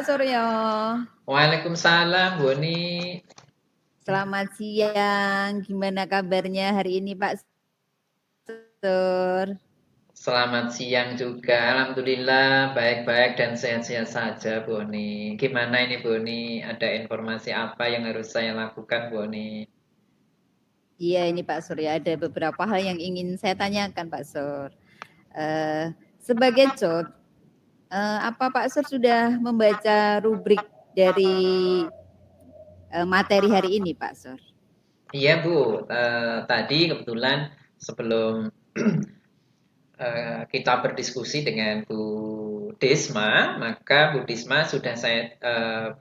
Pak Suryo. Waalaikumsalam, Boni. Selamat siang. Gimana kabarnya hari ini, Pak Sur? Selamat siang juga. Alhamdulillah baik-baik dan sehat-sehat saja, Boni. Gimana ini, Boni? Ada informasi apa yang harus saya lakukan, Boni? Iya, ini Pak Sur ya, ada beberapa hal yang ingin saya tanyakan, Pak Sur. Sebagai COT, apa Pak Sur sudah membaca rubrik dari materi hari ini, Pak Sur? Iya, Bu. Tadi kebetulan sebelum kita berdiskusi dengan Bu Desma, maka Bu Desma sudah saya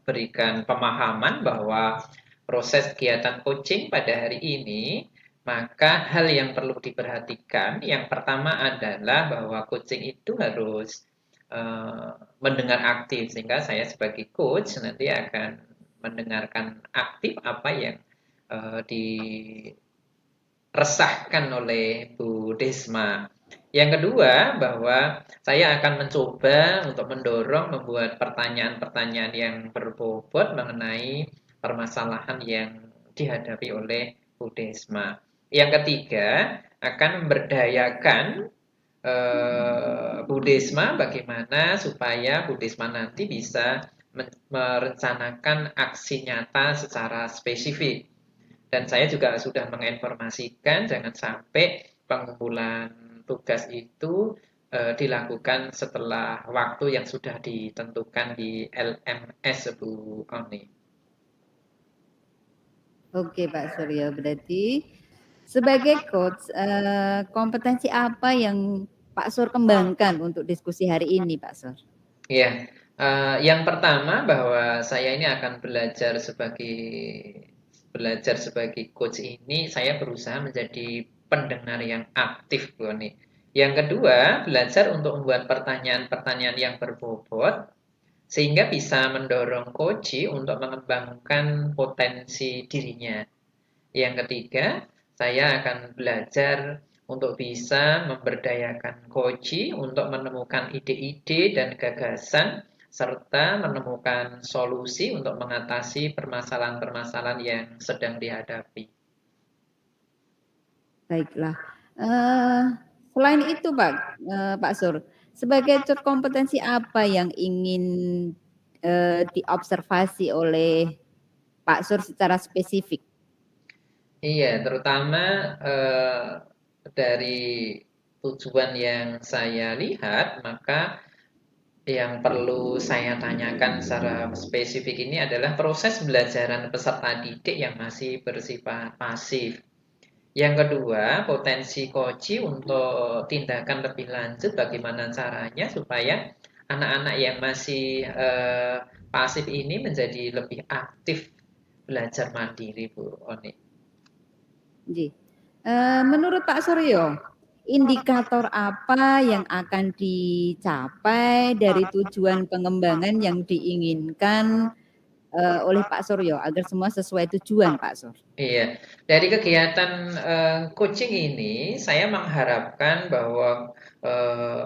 berikan pemahaman bahwa proses kegiatan coaching pada hari ini, maka hal yang perlu diperhatikan, yang pertama adalah bahwa coaching itu harus mendengar aktif, sehingga saya sebagai coach nanti akan mendengarkan aktif apa yang diresahkan oleh Bu Desma. Yang kedua, bahwa saya akan mencoba untuk mendorong membuat pertanyaan-pertanyaan yang berbobot mengenai permasalahan yang dihadapi oleh Bu Desma. Yang ketiga, akan memberdayakan Bu Desma bagaimana supaya Bu Desma nanti bisa merencanakan aksi nyata secara spesifik. Dan saya juga sudah menginformasikan jangan sampai pengumpulan tugas itu dilakukan setelah waktu yang sudah ditentukan di LMS, Bu Oni. Oke, Pak Suryo, berarti sebagai coach, kompetensi apa yang Pak Sur kembangkan untuk diskusi hari ini, Pak Sur? Ya, yang pertama bahwa saya ini akan belajar sebagai coach ini, saya berusaha menjadi pendengar yang aktif, Bu Oni. Yang kedua, belajar untuk membuat pertanyaan-pertanyaan yang berbobot sehingga bisa mendorong coach untuk mengembangkan potensi dirinya. Yang ketiga, saya akan belajar untuk bisa memberdayakan coach untuk menemukan ide-ide dan gagasan serta menemukan solusi untuk mengatasi permasalahan-permasalahan yang sedang dihadapi. Baiklah. Selain itu, Pak Sur, sebagai kompetensi apa yang ingin diobservasi oleh Pak Sur secara spesifik? Iya, terutama dari tujuan yang saya lihat, maka yang perlu saya tanyakan secara spesifik ini adalah proses belajaran peserta didik yang masih bersifat pasif. Yang kedua, potensi coach untuk tindakan lebih lanjut bagaimana caranya supaya anak-anak yang masih pasif ini menjadi lebih aktif belajar mandiri, Bu Oni. Menurut Pak Suryo, indikator apa yang akan dicapai dari tujuan pengembangan yang diinginkan oleh Pak Suryo agar semua sesuai tujuan, Pak Sur? Iya, dari kegiatan coaching ini saya mengharapkan bahwa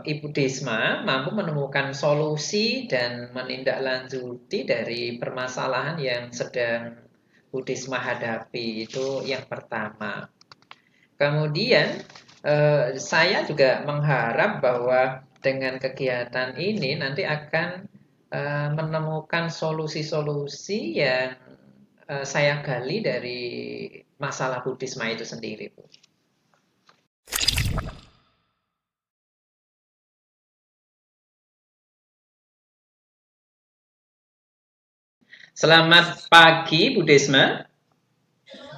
Ibu Desma mampu menemukan solusi dan menindaklanjuti dari permasalahan yang sedang Bu Desma hadapi. Itu yang pertama. Kemudian saya juga mengharap bahwa dengan kegiatan ini nanti akan menemukan solusi-solusi yang saya gali dari masalah Buddhisme itu sendiri, Bu. Selamat pagi, Bu Desma.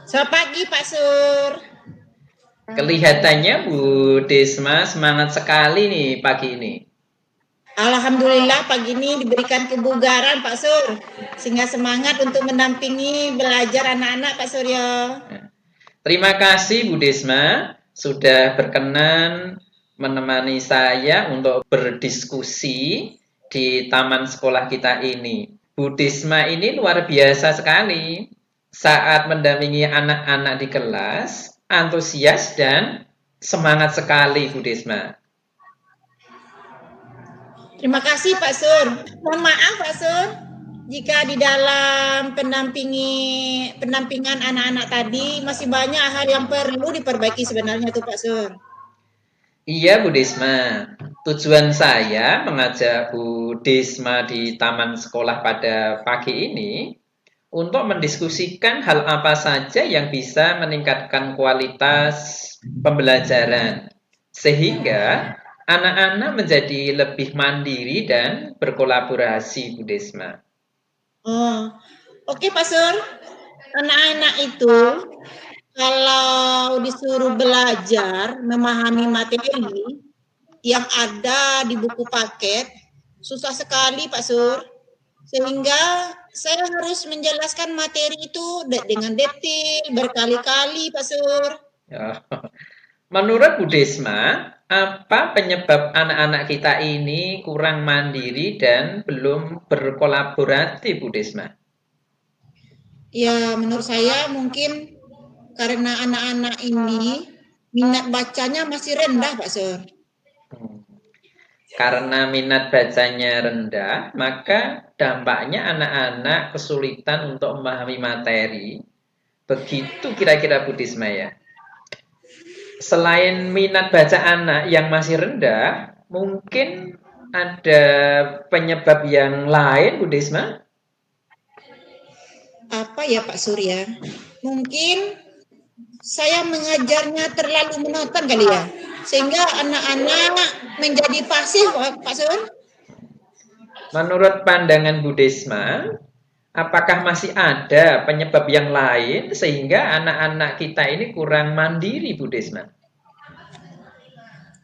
Selamat pagi, Pak Sur. Kelihatannya Bu Desma semangat sekali nih pagi ini. Alhamdulillah pagi ini diberikan kebugaran, Pak Sur, sehingga semangat untuk mendampingi belajar anak-anak, Pak Suryo. Terima kasih Bu Desma sudah berkenan menemani saya untuk berdiskusi di taman sekolah kita ini. Bu Desma ini luar biasa sekali. Saat mendampingi anak-anak di kelas, antusias dan semangat sekali Bu Desma. Terima kasih Pak Sur. Mohon maaf Pak Sur, jika di dalam pendampingan anak-anak tadi masih banyak hal yang perlu diperbaiki sebenarnya tuh Pak Sur. Iya Bu Desma, tujuan saya mengajak Bu Desma di taman sekolah pada pagi ini untuk mendiskusikan hal apa saja yang bisa meningkatkan kualitas pembelajaran sehingga anak-anak menjadi lebih mandiri dan berkolaborasi Bu Desma. Oh, oke Pak Sur. Anak-anak itu kalau disuruh belajar memahami materi yang ada di buku paket susah sekali Pak Sur. Sehingga saya harus menjelaskan materi itu dengan detail berkali-kali Pak Sur. Ya. Menurut Bu Desma, apa penyebab anak-anak kita ini kurang mandiri dan belum berkolaborasi Bu Desma? Ya menurut saya mungkin karena anak-anak ini minat bacanya masih rendah Pak Sur. Karena minat bacanya rendah, maka dampaknya anak-anak kesulitan untuk memahami materi. Begitu kira-kira Bu Desma ya. Selain minat baca anak yang masih rendah, mungkin ada penyebab yang lain Bu Desma? Apa ya Pak Surya? Mungkin saya mengajarnya terlalu monoton kali ya. Sehingga anak-anak menjadi pasif Pak Sur. Menurut pandangan Bu Desma, apakah masih ada penyebab yang lain sehingga anak-anak kita ini kurang mandiri Bu Desma?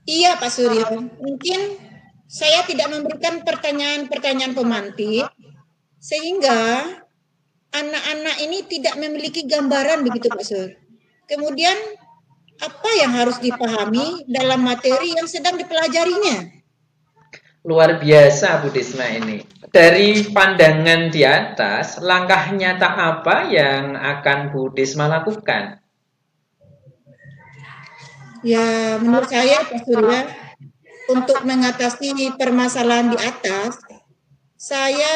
Iya Pak Suryo, mungkin saya tidak memberikan pertanyaan-pertanyaan pemantik sehingga anak-anak ini tidak memiliki gambaran begitu Pak Sur. Kemudian apa yang harus dipahami dalam materi yang sedang dipelajarinya? Luar biasa Bu Desma ini. Dari pandangan di atas, langkah nyata apa yang akan Bu Desma lakukan? Ya menurut saya Pak Surya, untuk mengatasi permasalahan di atas, saya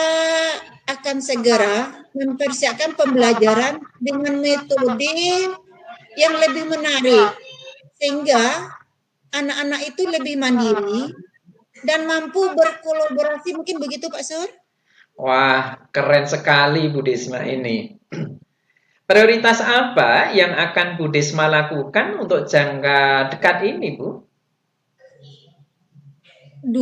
akan segera mempersiapkan pembelajaran dengan metode yang lebih menarik sehingga anak-anak itu lebih mandiri dan mampu berkolaborasi, mungkin begitu Pak Sur? Wah, keren sekali Bu Desma ini. Prioritas apa yang akan Bu Desma lakukan untuk jangka dekat ini, Bu? 2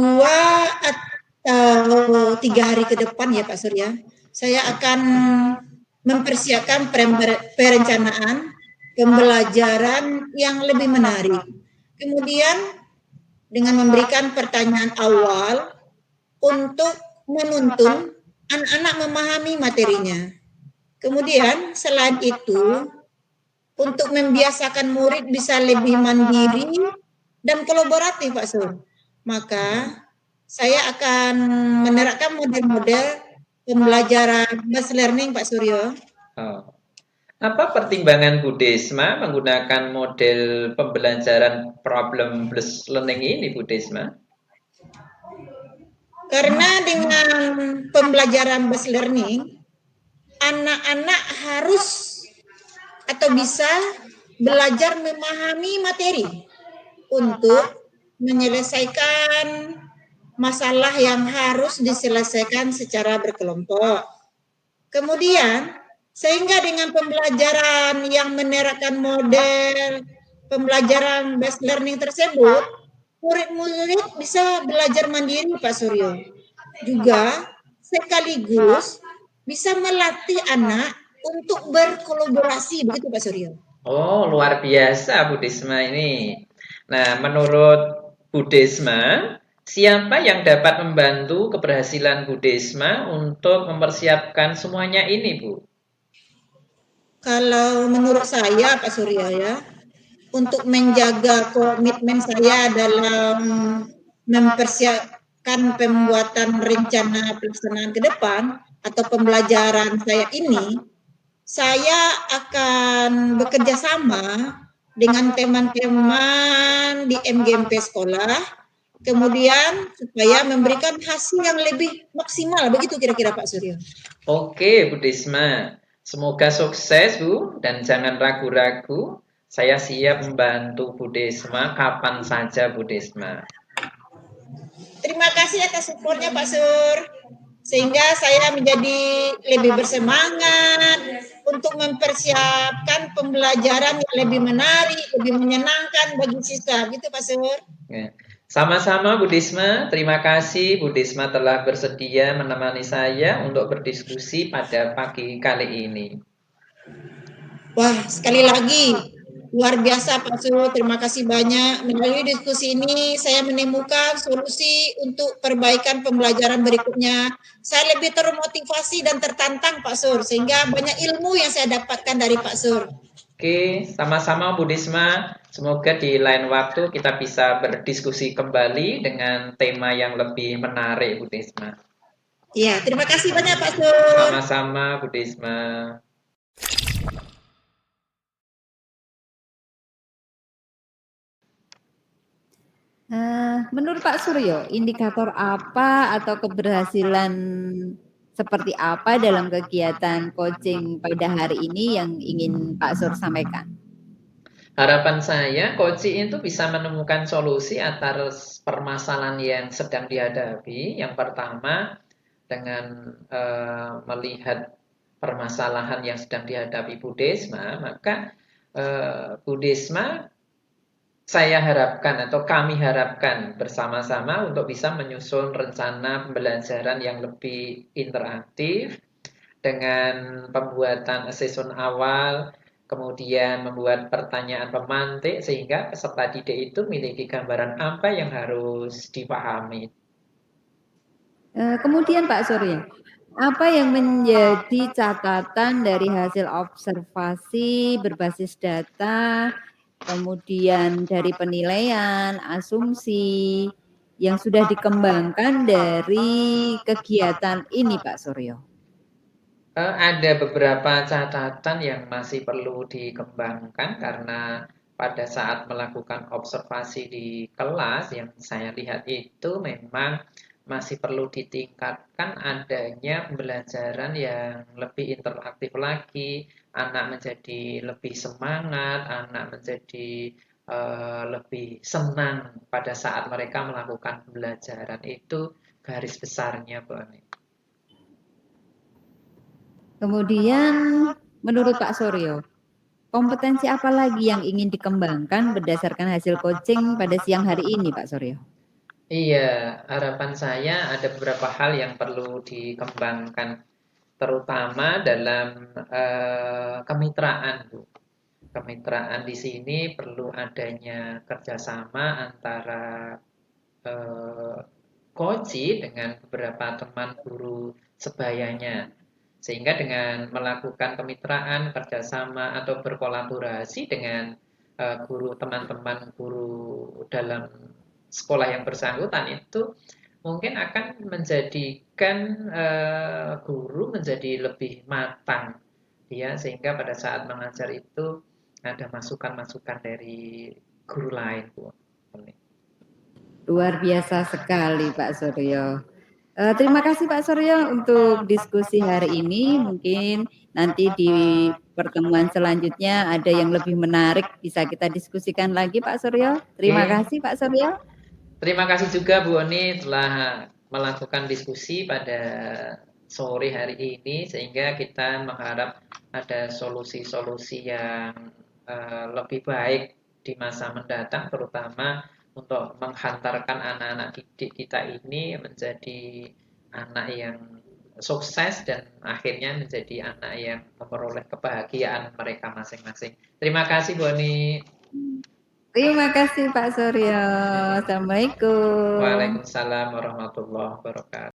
atau 3 hari ke depan ya Pak Surya, saya akan mempersiapkan perencanaan pembelajaran yang lebih menarik. Kemudian dengan memberikan pertanyaan awal untuk menuntun anak-anak memahami materinya. Kemudian selain itu, untuk membiasakan murid bisa lebih mandiri dan kolaboratif Pak Sur, maka saya akan menerapkan model-model pembelajaran based learning Pak Suryo. Oh. Apa pertimbangan Bu Desma menggunakan model pembelajaran problem based learning ini, Bu Desma? Karena dengan pembelajaran based learning, anak-anak harus atau bisa belajar memahami materi untuk menyelesaikan masalah yang harus diselesaikan secara berkelompok. Kemudian, sehingga dengan pembelajaran yang menerapkan model pembelajaran based learning tersebut, murid-murid bisa belajar mandiri Pak Suryo. Juga sekaligus bisa melatih anak untuk berkolaborasi, begitu Pak Suryo. Oh, luar biasa Bu Desma ini. Nah, menurut Bu Desma, siapa yang dapat membantu keberhasilan Bu Desma untuk mempersiapkan semuanya ini, Bu? Kalau menurut saya Pak Surya ya, untuk menjaga komitmen saya dalam mempersiapkan pembuatan rencana pelaksanaan ke depan atau pembelajaran saya ini, saya akan bekerja sama dengan teman-teman di MGMP sekolah kemudian supaya memberikan hasil yang lebih maksimal, begitu kira-kira Pak Suryo. Oke, Bu Desma. Semoga sukses, Bu, dan jangan ragu-ragu. Saya siap membantu Bu Desma kapan saja, Bu Desma. Terima kasih atas supportnya Pak Sur. Sehingga saya menjadi lebih bersemangat untuk mempersiapkan pembelajaran yang lebih menarik, lebih menyenangkan bagi siswa. Gitu Pak Sur. Ya. Sama-sama Bu Desma, terima kasih Bu Desma telah bersedia menemani saya untuk berdiskusi pada pagi kali ini. Wah, sekali lagi luar biasa Pak Sur, terima kasih banyak. Melalui diskusi ini saya menemukan solusi untuk perbaikan pembelajaran berikutnya. Saya lebih termotivasi dan tertantang Pak Sur, sehingga banyak ilmu yang saya dapatkan dari Pak Sur. Oke, sama-sama Bu Desma. Semoga di lain waktu kita bisa berdiskusi kembali dengan tema yang lebih menarik, Bu Desma. Iya, terima kasih banyak Pak Sur. Sama-sama, Bu Desma. Menurut Pak Suryo, indikator apa atau keberhasilan seperti apa dalam kegiatan coaching pada hari ini yang ingin Pak Sur sampaikan? Harapan saya, coaching itu bisa menemukan solusi atas permasalahan yang sedang dihadapi. Yang pertama, dengan melihat permasalahan yang sedang dihadapi Bu Desma, maka Bu Desma saya harapkan atau kami harapkan bersama-sama untuk bisa menyusun rencana pembelajaran yang lebih interaktif dengan pembuatan assessment awal, kemudian membuat pertanyaan pemantik sehingga peserta didik itu memiliki gambaran apa yang harus dipahami. Kemudian Pak Suryo, apa yang menjadi catatan dari hasil observasi berbasis data, kemudian dari penilaian, asumsi yang sudah dikembangkan dari kegiatan ini Pak Suryo? Ada beberapa catatan yang masih perlu dikembangkan karena pada saat melakukan observasi di kelas yang saya lihat itu memang masih perlu ditingkatkan adanya pembelajaran yang lebih interaktif lagi, anak menjadi lebih semangat, anak menjadi lebih senang pada saat mereka melakukan pembelajaran itu garis besarnya, Bu Ani. Kemudian menurut Pak Suryo, kompetensi apa lagi yang ingin dikembangkan berdasarkan hasil coaching pada siang hari ini Pak Suryo? Iya, harapan saya ada beberapa hal yang perlu dikembangkan, terutama dalam kemitraan, Bu. Kemitraan di sini perlu adanya kerjasama antara coach dengan beberapa teman guru sebayanya. Sehingga dengan melakukan kemitraan, kerjasama, atau berkolaborasi dengan guru teman-teman guru dalam sekolah yang bersangkutan itu mungkin akan menjadikan guru menjadi lebih matang dia sehingga pada saat mengajar itu ada masukan-masukan dari guru lain, Bu. Luar biasa sekali Pak Suryo. Terima kasih Pak Suryo untuk diskusi hari ini. Mungkin nanti di pertemuan selanjutnya ada yang lebih menarik bisa kita diskusikan lagi Pak Suryo. Terima kasih Pak Suryo. Terima kasih juga Bu Oni telah melakukan diskusi pada sore hari ini sehingga kita mengharap ada solusi-solusi yang lebih baik di masa mendatang terutama untuk menghantarkan anak-anak didik kita ini menjadi anak yang sukses dan akhirnya menjadi anak yang memperoleh kebahagiaan mereka masing-masing. Terima kasih Bu Oni. Terima kasih Pak Suryo. Assalamualaikum. Waalaikumsalam warahmatullahi wabarakatuh.